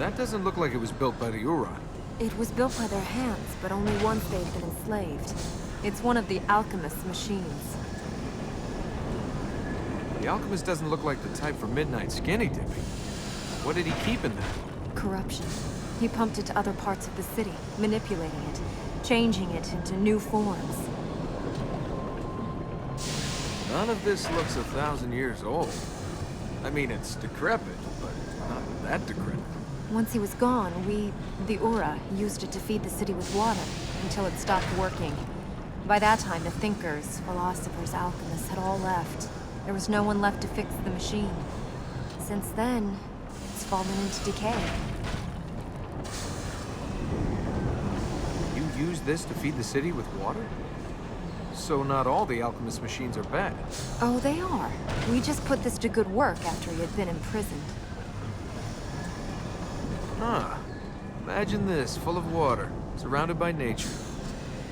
That doesn't look like it was built by the Uran. It was built by their hands, but only once they've been enslaved. It's one of the Alchemist's machines. The Alchemist doesn't look like the type for midnight skinny dipping. What did he keep in there? Corruption. He pumped it to other parts of the city, manipulating it, changing it into new forms. None of this looks 1,000 years old. I mean, it's decrepit, but not that decrepit. Once he was gone, the Ura, used it to feed the city with water, until it stopped working. By that time, the thinkers, philosophers, alchemists had all left. There was no one left to fix the machine. Since then, it's fallen into decay. You use this to feed the city with water? So not all the Alchemist machines are bad. Oh, they are. We just put this to good work after he had been imprisoned. Huh. Imagine this, full of water, surrounded by nature.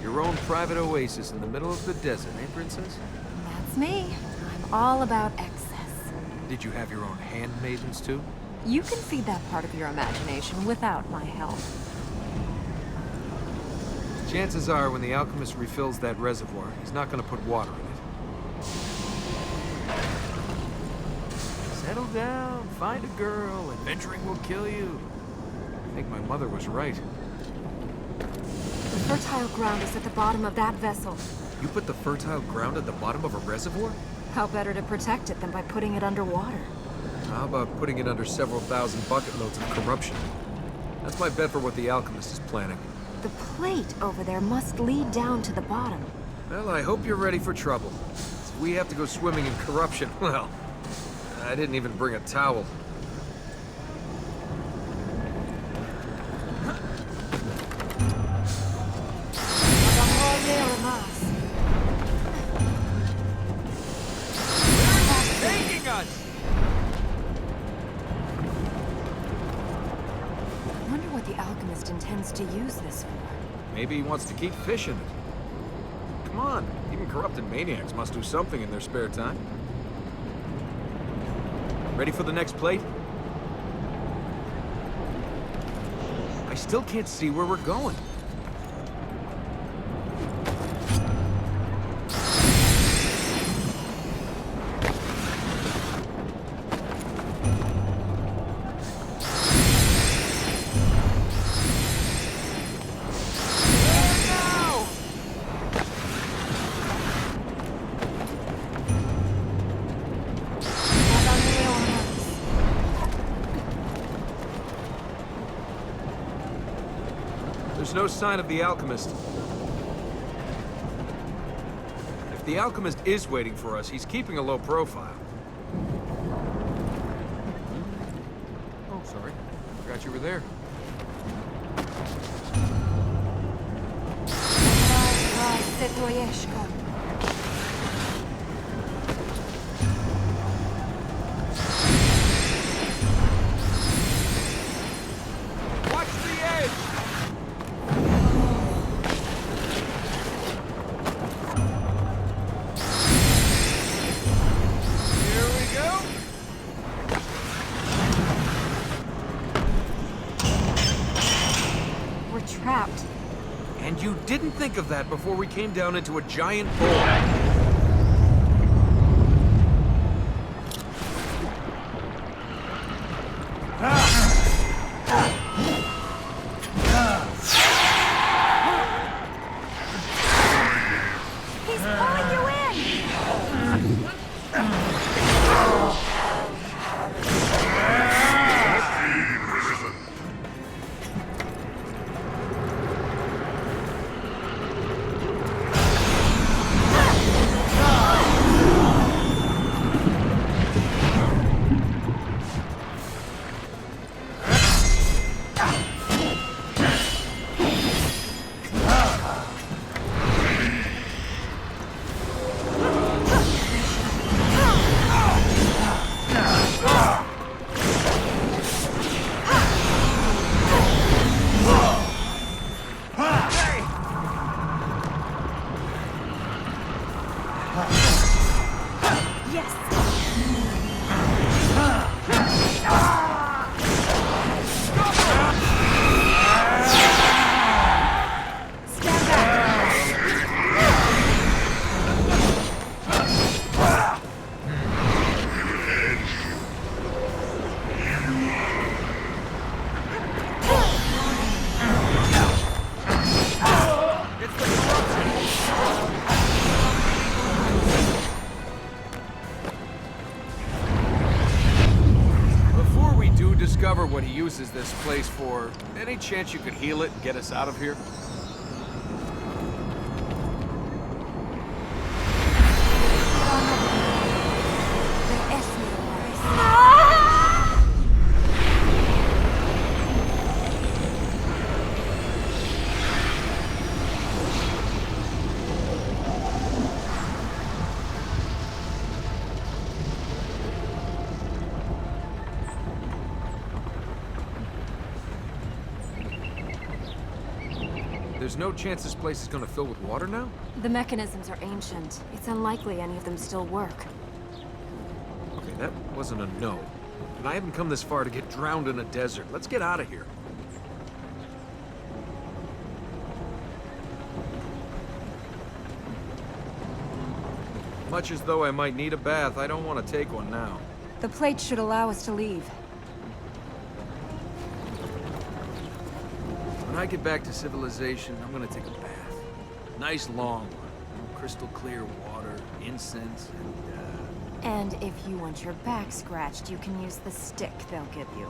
Your own private oasis in the middle of the desert, eh, Princess? That's me. I'm all about excess. Did you have your own handmaidens, too? You can feed that part of your imagination without my help. Chances are, when the Alchemist refills that reservoir, he's not gonna put water in it. Settle down, find a girl, adventuring will kill you. I think my mother was right. The fertile ground is at the bottom of that vessel. You put the fertile ground at the bottom of a reservoir? How better to protect it than by putting it underwater? How about putting it under several thousand bucket loads of corruption? That's my bet for what the Alchemist is planning. The plate over there must lead down to the bottom. Well, I hope you're ready for trouble. If we have to go swimming in corruption, well, I didn't even bring a towel. Taking us! I wonder what the Alchemist intends to use this for. Maybe he wants to keep fishing it. Come on, even corrupted maniacs must do something in their spare time. Ready for the next plate? I still can't see where we're going. There's no sign of the Alchemist. If the Alchemist is waiting for us, he's keeping a low profile. Oh, sorry. Forgot you were there. Watch the edge! Trapped. And you didn't think of that before we came down into a giant bowl. He's pulling you in! Yes! discover what he uses this place for, any chance you could heal it and get us out of here? There's no chance this place is gonna fill with water now? The mechanisms are ancient. It's unlikely any of them still work. Okay, that wasn't a no. And I haven't come this far to get drowned in a desert. Let's get out of here. Much as though I might need a bath, I don't want to take one now. The plate should allow us to leave. When I get back to civilization, I'm gonna take a bath. Nice long one. Crystal clear water, incense, And if you want your back scratched, you can use the stick they'll give you.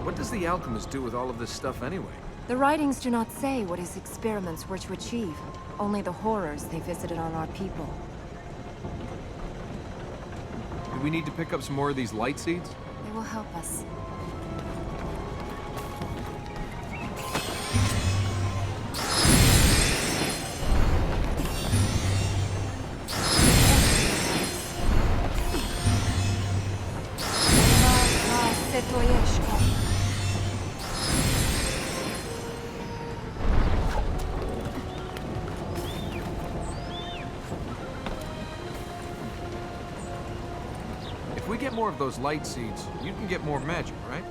What does the Alchemist do with all of this stuff anyway? The writings do not say what his experiments were to achieve. Only the horrors they visited on our people. Do we need to pick up some more of these light seeds? They will help us. If we get more of those light seeds, you can get more magic, right?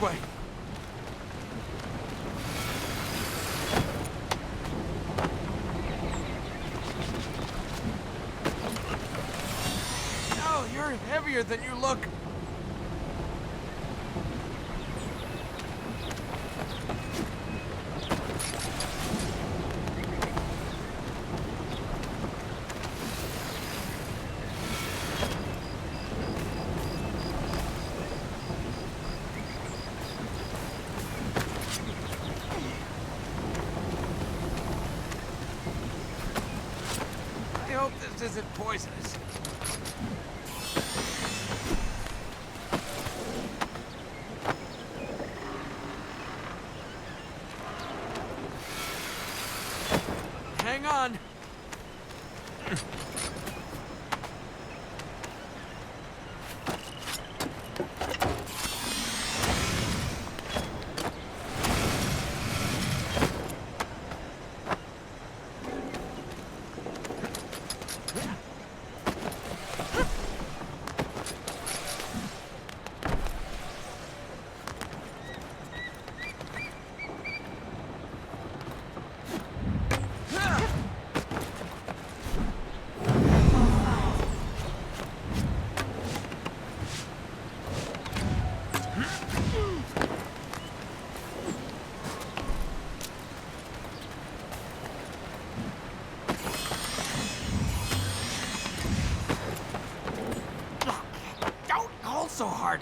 way. Oh, you're heavier than you look. I hope this isn't poisonous. Hang on. Don't hold so hard.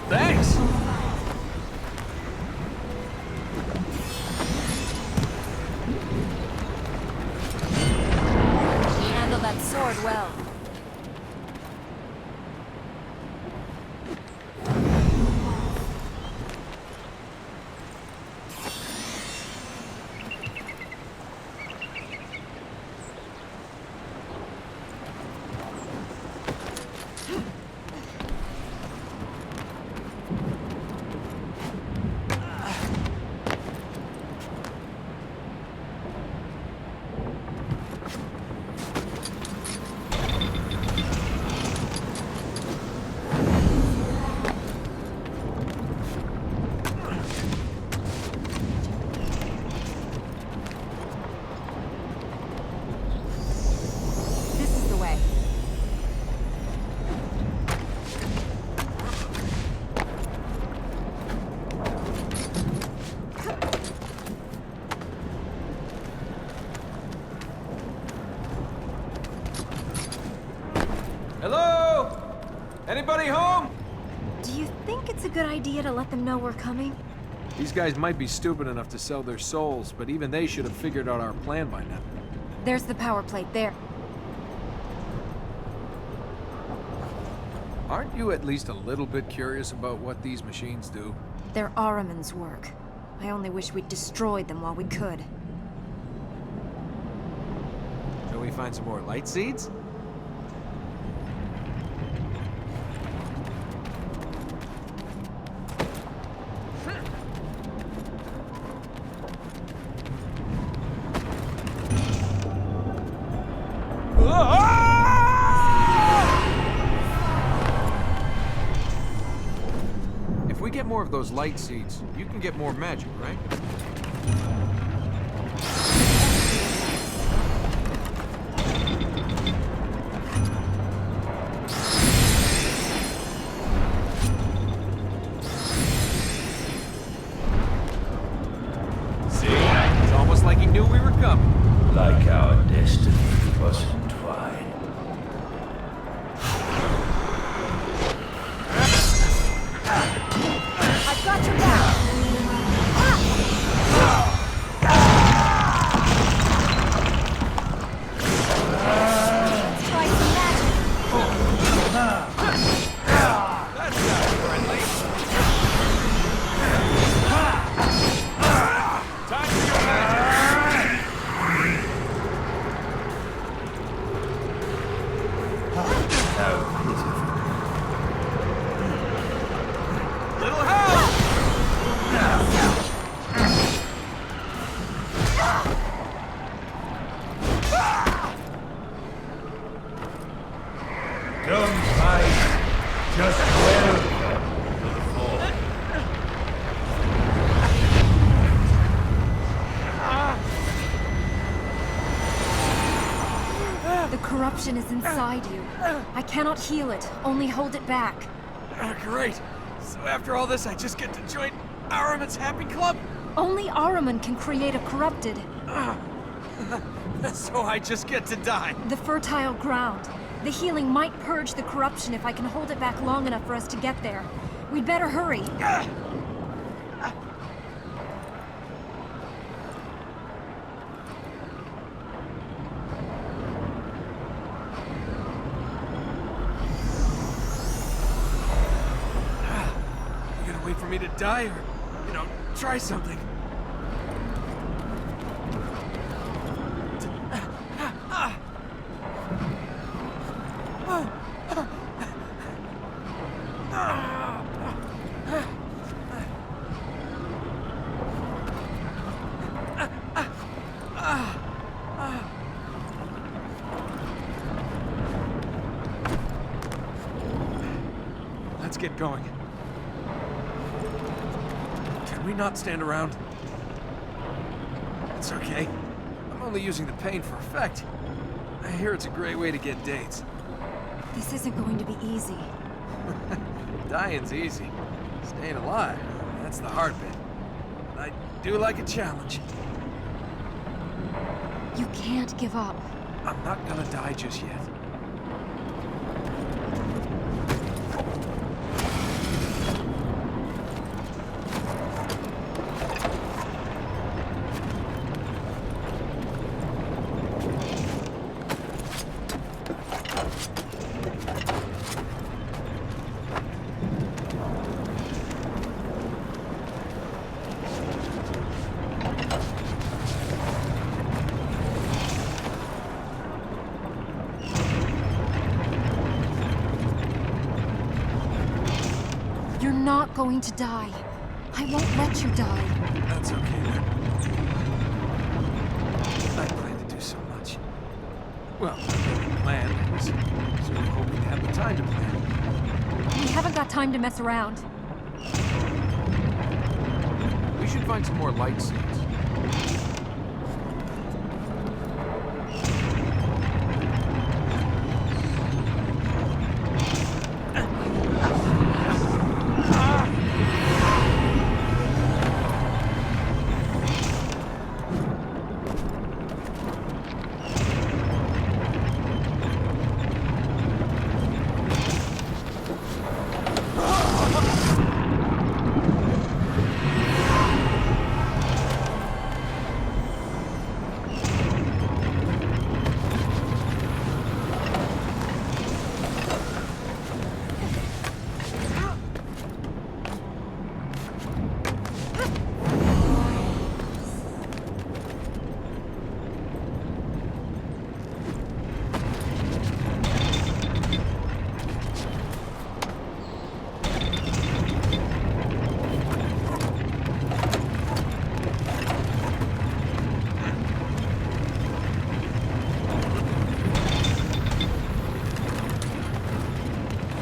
Thanks. You handled that sword well. This is the way. Hello? Anybody home? Do you think it's a good idea to let them know we're coming? These guys might be stupid enough to sell their souls, but even they should have figured out our plan by now. There's the power plate there. Aren't you at least a little bit curious about what these machines do? They're Ahriman's work. I only wish we'd destroyed them while we could. Shall we find some more light seeds? If we get more of those light seeds, you can get more magic, right? See? It's almost like he knew we were coming. Like our destiny was entwined. I've got your back! Little help! Don't fight. Just welcome to the fall. The corruption is inside you. I cannot heal it, only hold it back. Great. So after all this, I just get to join Araman's Happy Club? Only Ahriman can create a corrupted. So I just get to die. The fertile ground. The healing might purge the corruption if I can hold it back long enough for us to get there. We'd better hurry. You gonna wait for me to die or, try something? Let's get going. Can we not stand around? It's okay. I'm only using the pain for effect. I hear it's a great way to get dates. This isn't going to be easy. Dying's easy. Staying alive, that's the hard bit. I do like a challenge. You can't give up. I'm not gonna die just yet. You're not going to die. I won't let you die. That's okay then. I plan to do so much. Well, plan. I was sort of hoping to have the time to plan. We haven't got time to mess around. We should find some more light scenes.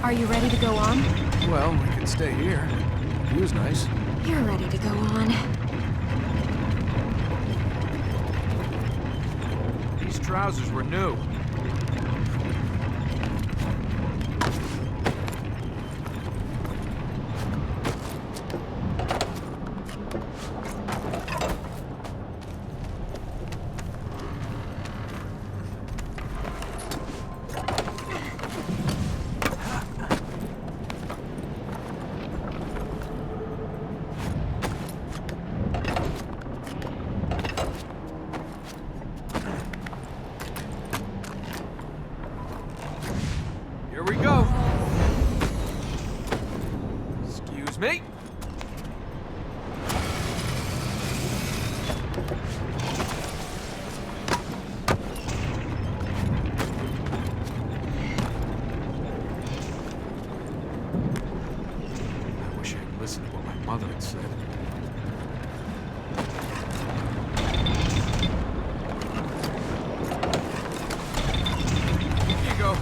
Are you ready to go on? Well, we can stay here. View's nice. You're ready to go on. These trousers were new. Here we go. Excuse me. Mother had said. Here you go.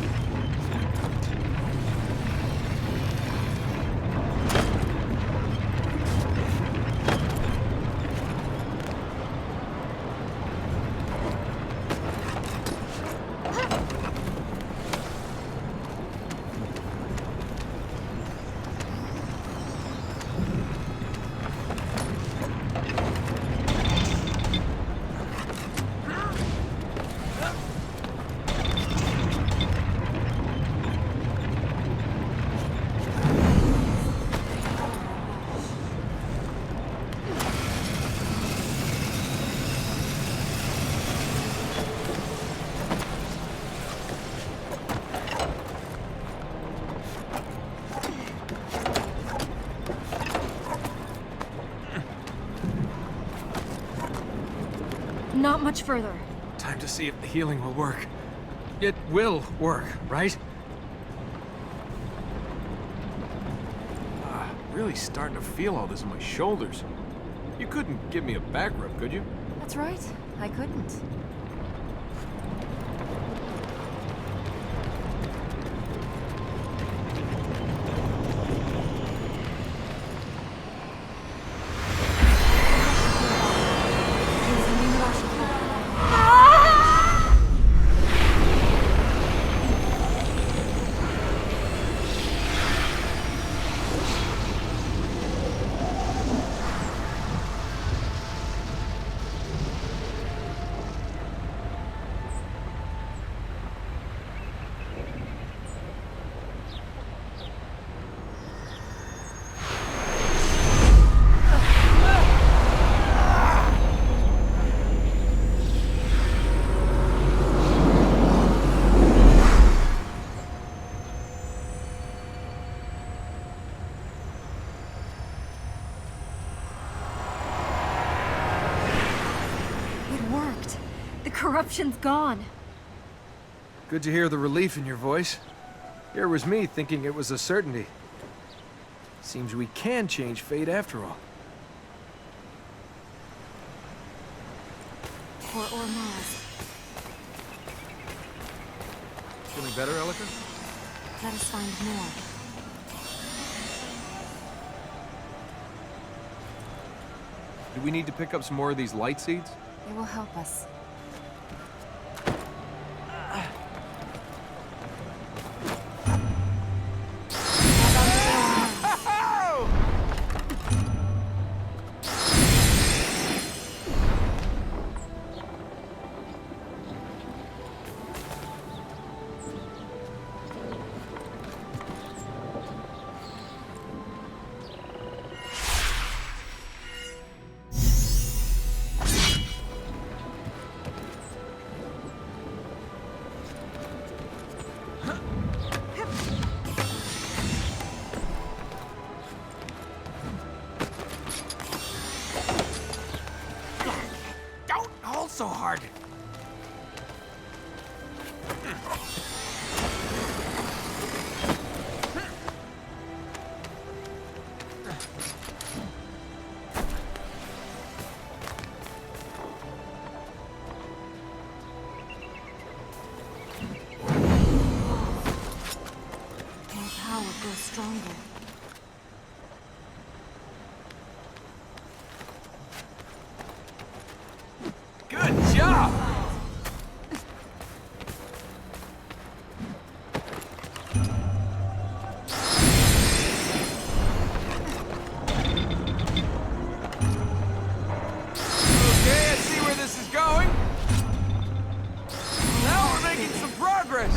Not much further. Time to see if the healing will work. It will work, right? Really starting to feel all this in my shoulders. You couldn't give me a back rub, could you? That's right. I couldn't. Corruption's gone. Good to hear the relief in your voice. Here was me thinking it was a certainty. Seems we can change fate after all. Or Mars. Feeling better, Elika? Let us find more. Do we need to pick up some more of these light seeds? They will help us. So hard. More power grows stronger. Good job! Okay, I see where this is going. Now we're making some progress.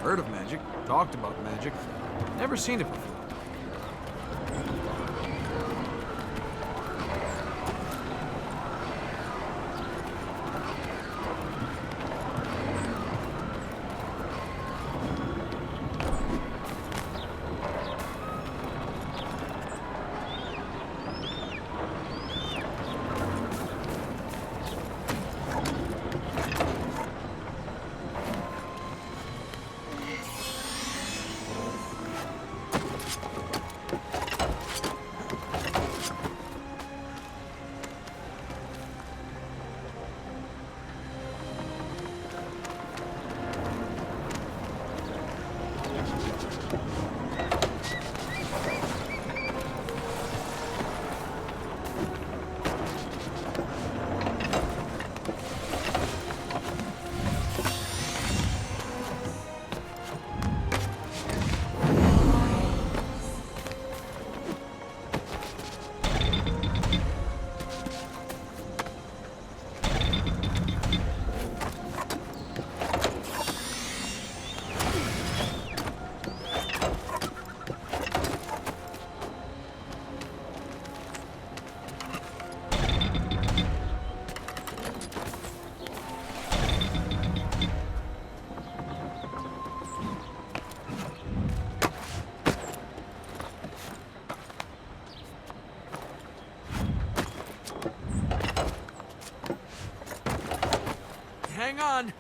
Heard of magic, talked about magic, never seen it before. Hang on.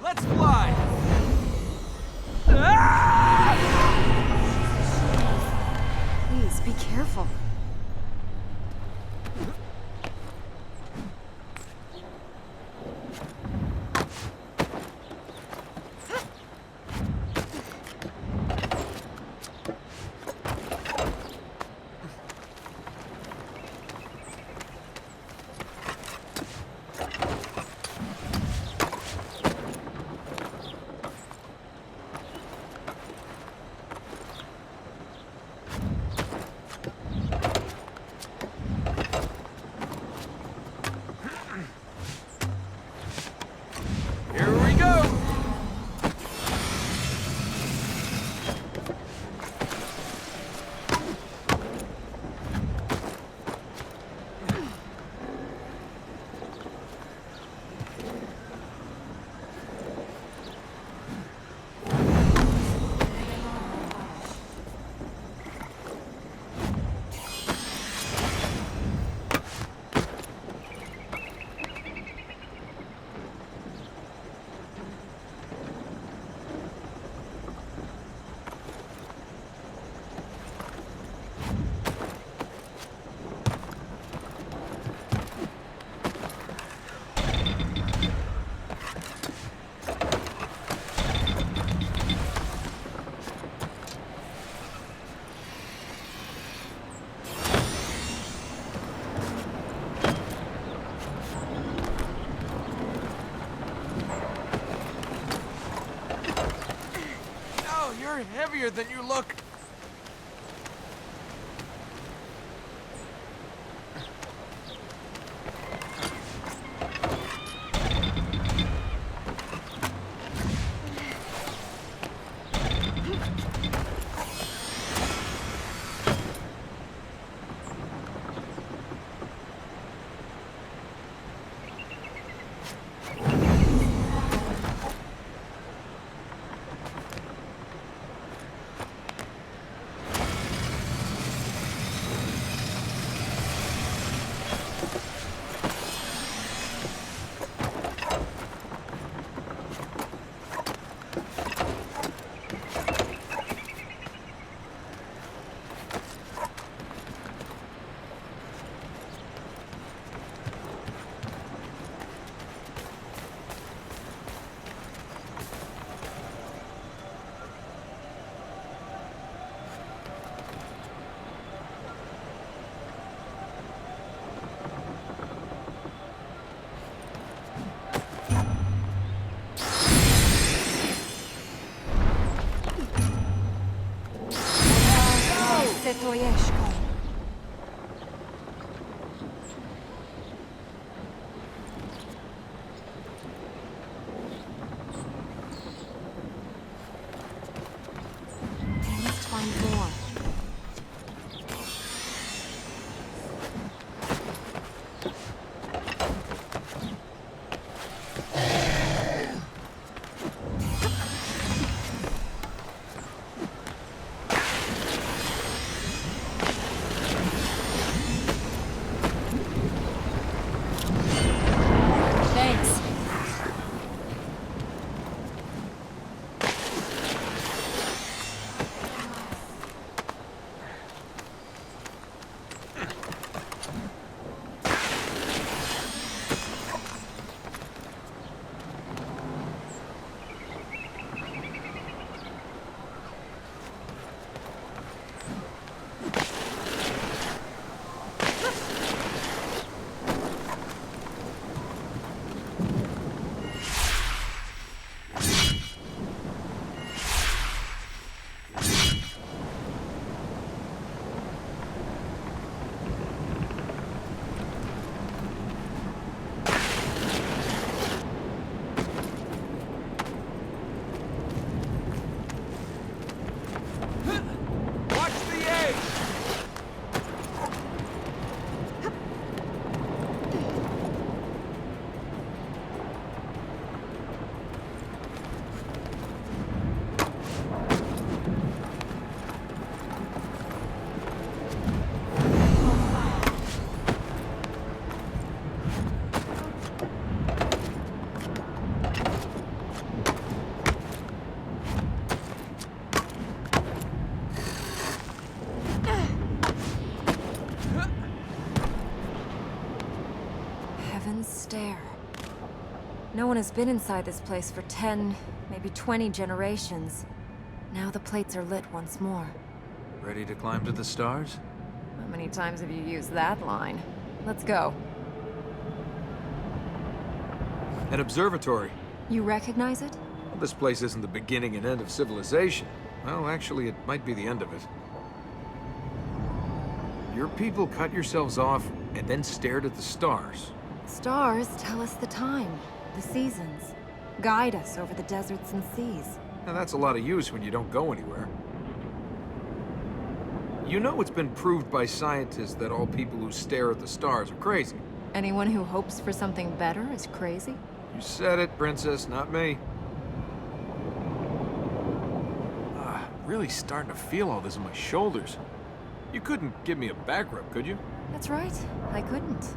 Let's fly! Please, be careful. Here we go! You're heavier than you look. Setoyeshko. I must find more. No one has been inside this place for 10, maybe 20 generations. Now the plates are lit once more. Ready to climb to the stars? How many times have you used that line? Let's go. An observatory. You recognize it? Well, this place isn't the beginning and end of civilization. Well, actually, it might be the end of it. Your people cut yourselves off and then stared at the stars. Stars tell us the time, the seasons, guide us over the deserts and seas. Now, that's a lot of use when you don't go anywhere. You know it's been proved by scientists that all people who stare at the stars are crazy. Anyone who hopes for something better is crazy? You said it, Princess, not me. Really starting to feel all this in my shoulders. You couldn't give me a back rub, could you? That's right, I couldn't.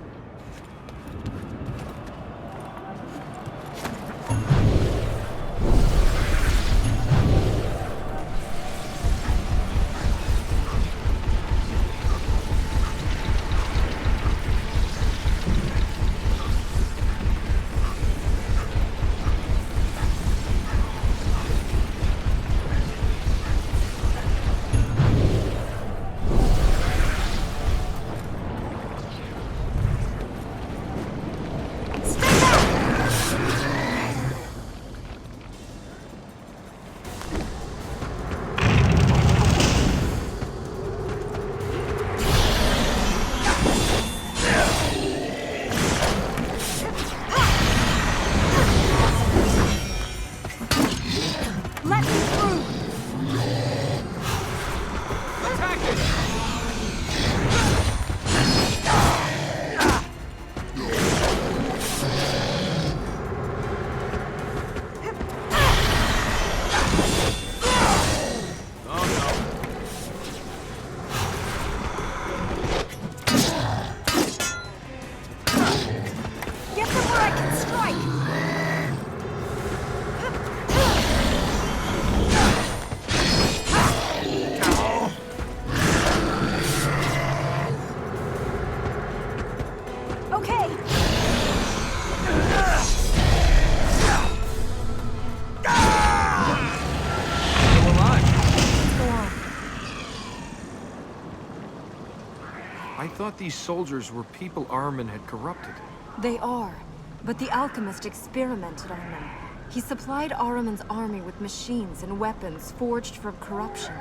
I thought these soldiers were people Armin had corrupted. They are, but the Alchemist experimented on them. He supplied Ahriman's army with machines and weapons forged from corruption.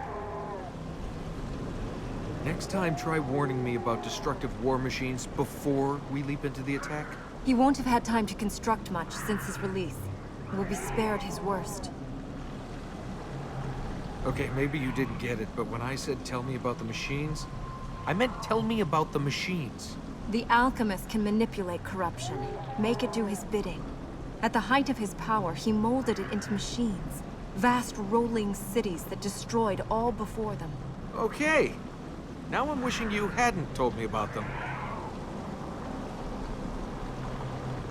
Next time, try warning me about destructive war machines before we leap into the attack. He won't have had time to construct much since his release. He will be spared his worst. Okay, maybe you didn't get it, but when I said tell me about the machines, I meant tell me about the machines. The Alchemist can manipulate corruption, make it do his bidding. At the height of his power, he molded it into machines. Vast rolling cities that destroyed all before them. Okay. Now I'm wishing you hadn't told me about them.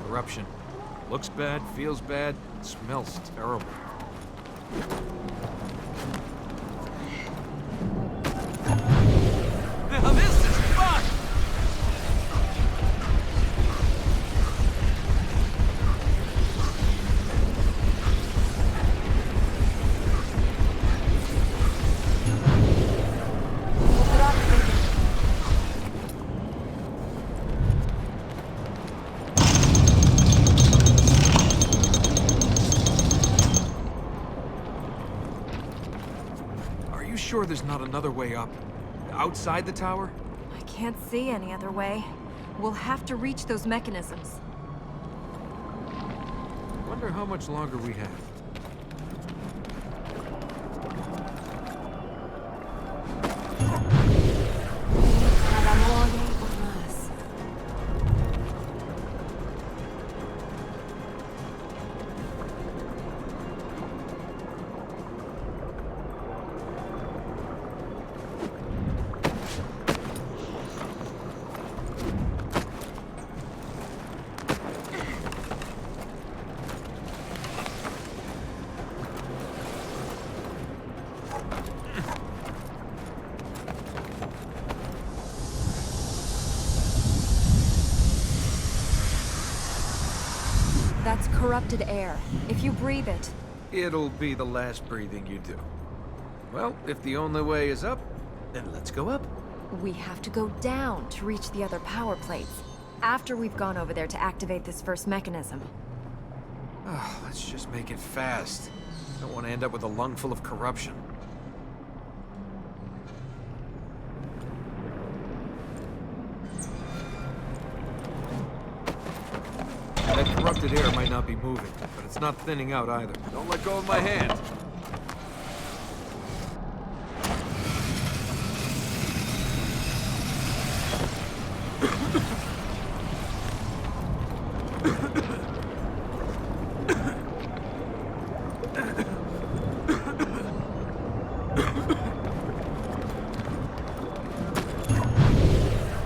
Corruption. Looks bad, feels bad, smells terrible. Now this is fun! Are you sure there's not another way up? Outside the tower? I can't see any other way. We'll have to reach those mechanisms. Wonder how much longer we have. corrupted air. If you breathe it, It'll be the last breathing you do. Well, if the only way is up, then let's go up. we have to go down to reach the other power plates. After we've gone over there to activate this first mechanism. Oh, let's just make it fast. Don't want to end up with a lung full of corruption. That corrupted air might not be moving, but it's not thinning out either. Don't let go of my hand.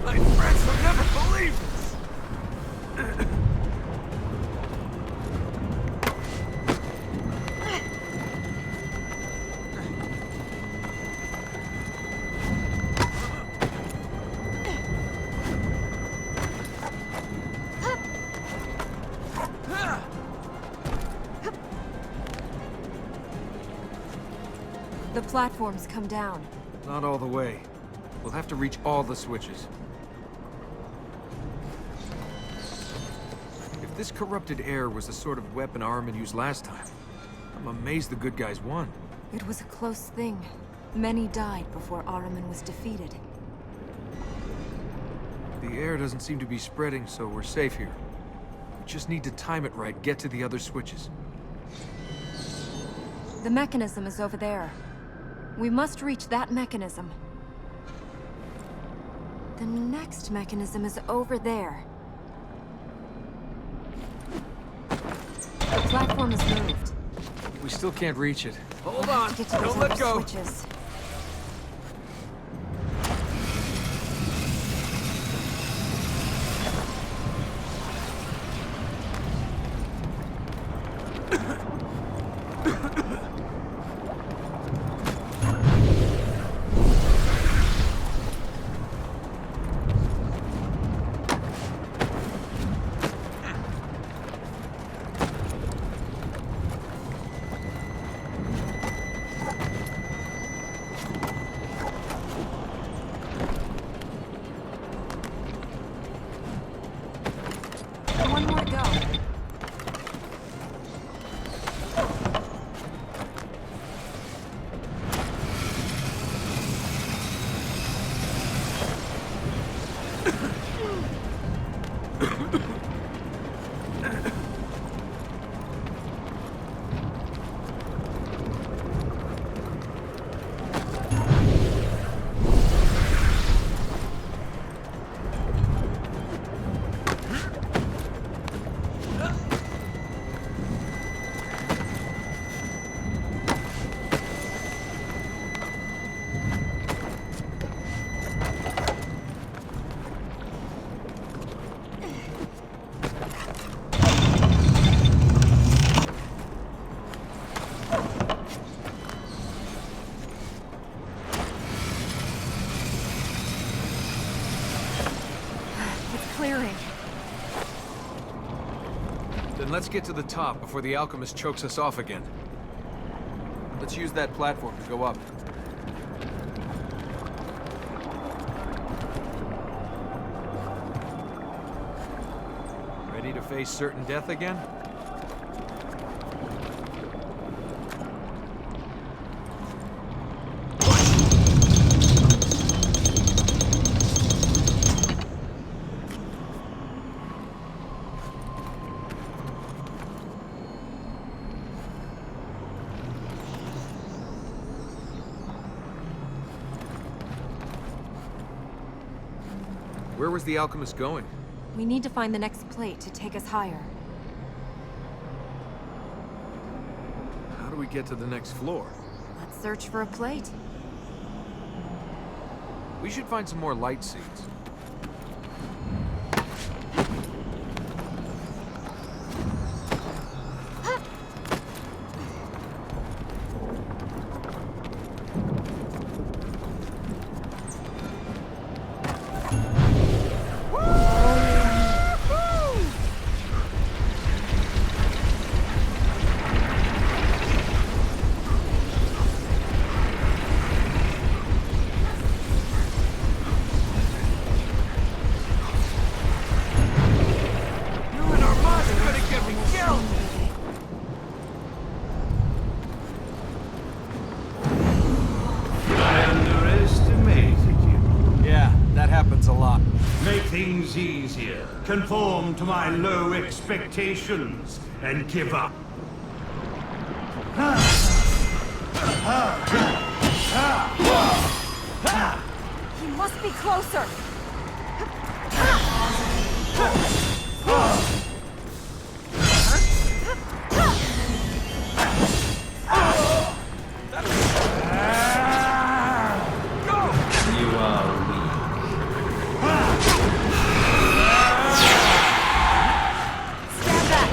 My friends will never believe this! The platforms come down. Not all the way. We'll have to reach all the switches. If this corrupted air was the sort of weapon Ahriman used last time, I'm amazed the good guys won. It was a close thing. Many died before Ahriman was defeated. The air doesn't seem to be spreading, so we're safe here. We just need to time it right, get to the other switches. The mechanism is over there. We must reach that mechanism. The next mechanism is over there. The platform is moved. We still can't reach it. Hold We'll have on, to get to those don't let other go! switches. One more to go. Clearing. Then let's get to the top before the Alchemist chokes us off again. Let's use that platform to go up. Ready to face certain death again? Where was the Alchemist going? We need to find the next plate to take us higher. How do we get to the next floor? Let's search for a plate. We should find some more light seeds. things easier. Conform to my low expectations and give up. He must be closer! You are weak. Stand back!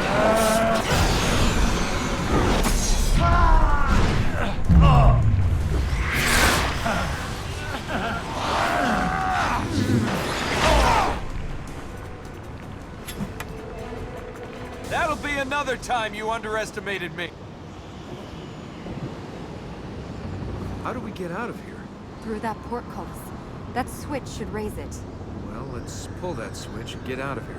That'll be another time you underestimated me. How do we get out of here? Through that portcullis. That switch should raise it. Well, let's pull that switch and get out of here.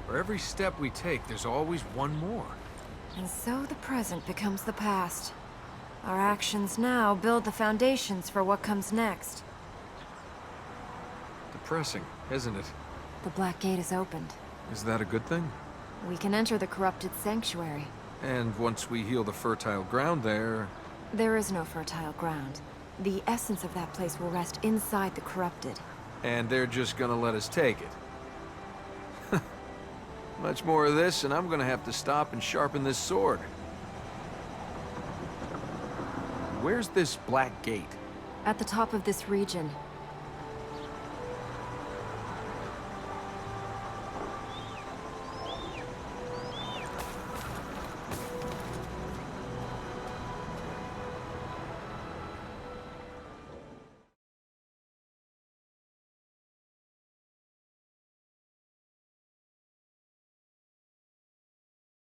For every step we take, there's always one more. And so the present becomes the past. Our actions now build the foundations for what comes next. Depressing, isn't it? The Black Gate is opened. Is that a good thing? We can enter the corrupted sanctuary. And once we heal the fertile ground there... There is no fertile ground. The essence of that place will rest inside the corrupted. And they're just gonna let us take it. Much more of this, and I'm gonna have to stop and sharpen this sword. Where's this Black Gate? At the top of this region,